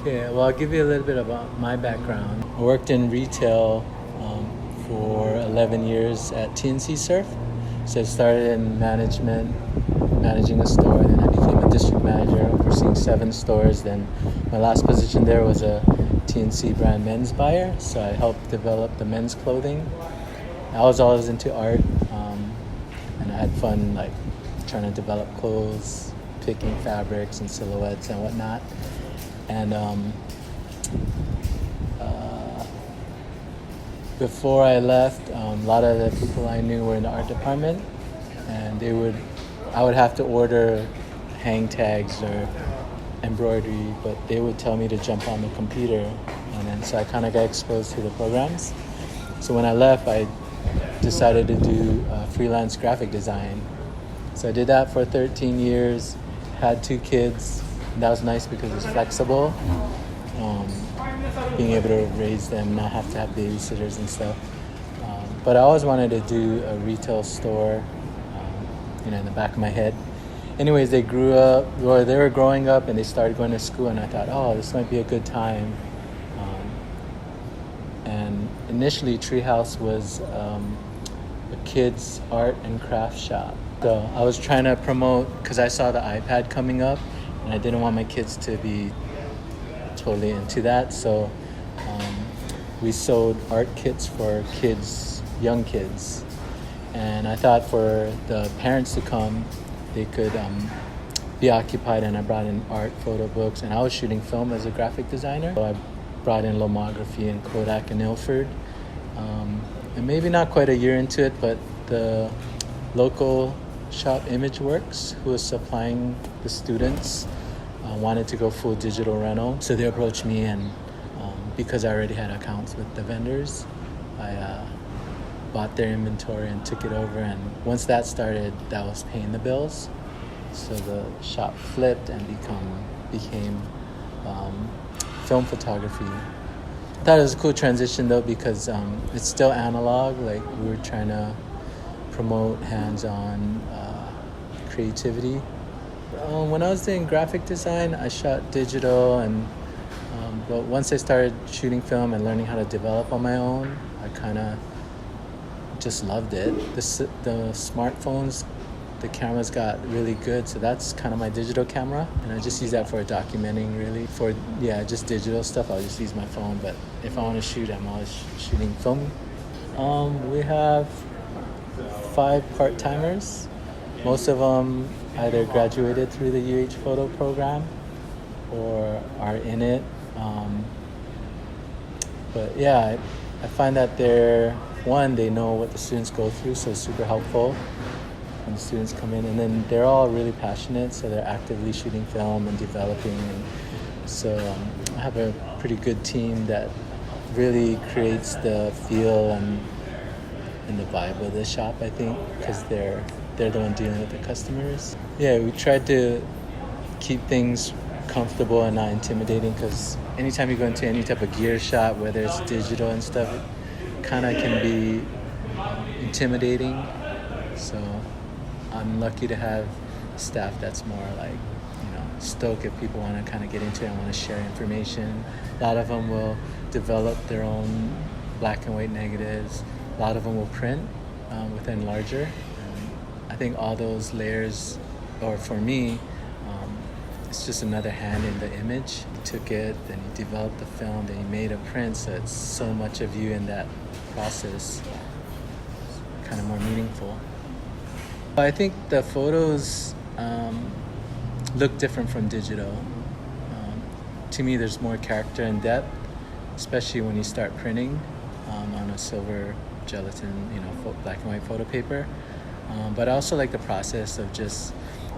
Okay, well, I'll give you a little bit about my background. I worked in retail for 11 years at TNC Surf. So I started in management, managing a store, then I became a district manager, overseeing 7 stores. Then my last position there was a TNC brand men's buyer. So I helped develop the men's clothing. I was always into art, and I had fun like trying to develop clothes, picking fabrics and silhouettes and whatnot. And before I left, a lot of the people I knew were in the art department, and I would have to order hang tags or embroidery, but they would tell me to jump on the computer, and then so I kind of got exposed to the programs. So when I left, I decided to do freelance graphic design. So I did that for 13 years, had 2 kids. And that was nice because it's flexible, being able to raise them, not have to have babysitters and stuff. But I always wanted to do a retail store, in the back of my head. Anyways, they grew up, or they were growing up, and they started going to school, and I thought, oh, this might be a good time. And initially, Treehouse was a kids' art and craft shop. So I was trying to promote, because I saw the iPad coming up, and I didn't want my kids to be totally into that. So we sold art kits for kids, young kids. And I thought for the parents to come, they could be occupied, and I brought in art photo books, and I was shooting film as a graphic designer. So I brought in Lomography and Kodak and Ilford. And maybe not quite a year into it, but the local shop Imageworks, who was supplying the students, wanted to go full digital rental. So they approached me, and because I already had accounts with the vendors, I bought their inventory and took it over. And once that started, that was paying the bills. So the shop flipped and became film photography. I thought it was a cool transition though, because it's still analog. Like, we were trying to promote hands-on creativity. When I was doing graphic design, I shot digital, but once I started shooting film and learning how to develop on my own, I kind of just loved it. The smartphones, the cameras got really good, so that's kind of my digital camera, and I just use that for documenting, really. For just digital stuff, I'll just use my phone, but if I want to shoot, I'm always shooting film. We have 5 part-timers. Most of them either graduated through the UH photo program or are in it. But yeah, I find that they know what the students go through, so it's super helpful when the students come in. And then they're all really passionate, so they're actively shooting film and developing. And so I have a pretty good team that really creates the feel and the vibe of the shop, I think, because they're the one dealing with the customers. Yeah, we tried to keep things comfortable and not intimidating, because anytime you go into any type of gear shop, whether it's digital and stuff, it kind of can be intimidating. So I'm lucky to have staff that's more like, stoked if people want to kind of get into it and want to share information. A lot of them will develop their own black and white negatives. A lot of them will print with enlarger. I think all those layers, or for me, it's just another hand in the image. You took it, then you developed the film, then you made a print, so it's so much of you in that process. It's kind of more meaningful. I think the photos look different from digital. To me, there's more character and depth, especially when you start printing on a silver gelatin, black and white photo paper. But I also like the process of just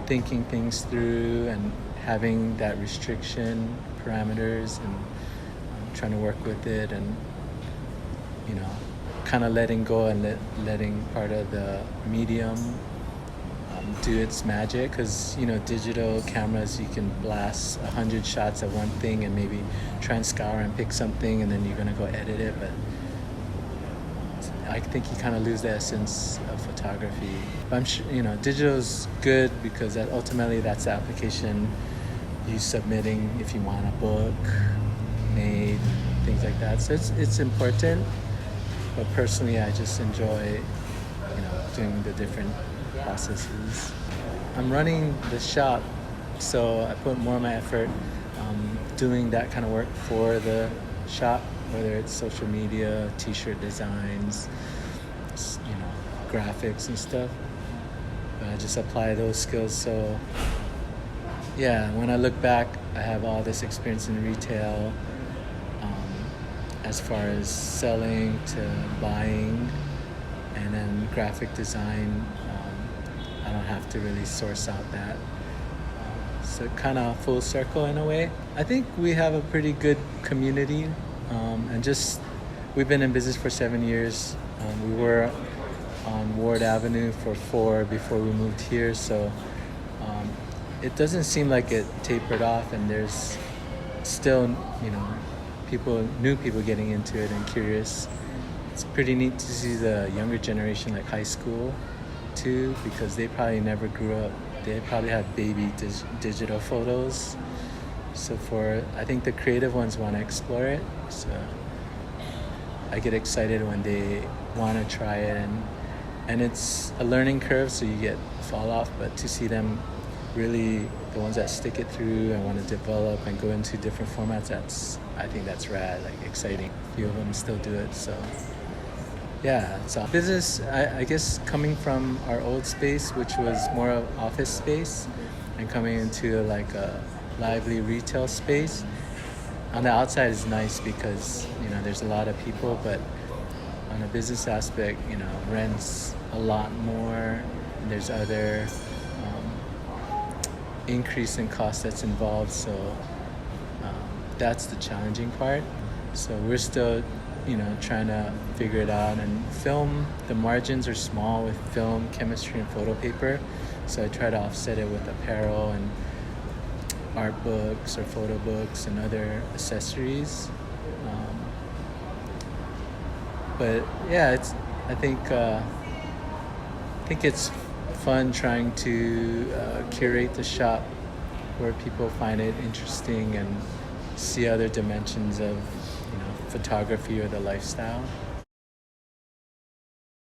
thinking things through and having that restriction, parameters, and trying to work with it, and kind of letting go and letting part of the medium do its magic. Because digital cameras, you can blast 100 shots of one thing and maybe try and scour and pick something, and then you're gonna go edit it. But I think you kind of lose the essence of photography. But I'm sure digital is good because ultimately that's the application you submitting if you want a book made, things like that. So it's important. But personally, I just enjoy, doing the different processes. I'm running the shop, so I put more of my effort doing that kind of work for the shop, whether it's social media, t-shirt designs, graphics and stuff. But I just apply those skills. So yeah, when I look back, I have all this experience in retail, as far as selling to buying, and then graphic design. I don't have to really source out that. So kind of full circle in a way. I think we have a pretty good community, and just we've been in business for 7 years. We were on Ward Avenue for 4 before we moved here, so it doesn't seem like it tapered off, and there's still, new people getting into it and curious. It's pretty neat to see the younger generation, like high school too, because they probably never grew up. They probably have baby digital photos. So I think the creative ones want to explore it. So I get excited when they want to try it, and it's a learning curve, so you get fall off, but to see them really, the ones that stick it through and want to develop and go into different formats, I think that's rad, like exciting. A few of them still do it, so yeah. So business, I guess coming from our old space, which was more of office space, and coming into like a lively retail space, on the outside is nice because, there's a lot of people, but on a business aspect, rent's a lot more, and there's other increase in cost that's involved, so that's the challenging part. So we're still trying to figure it out, and film, the margins are small with film, chemistry, and photo paper, so I try to offset it with apparel and art books or photo books and other accessories. But yeah, I think it's fun trying to curate the shop where people find it interesting and see other dimensions of photography or the lifestyle.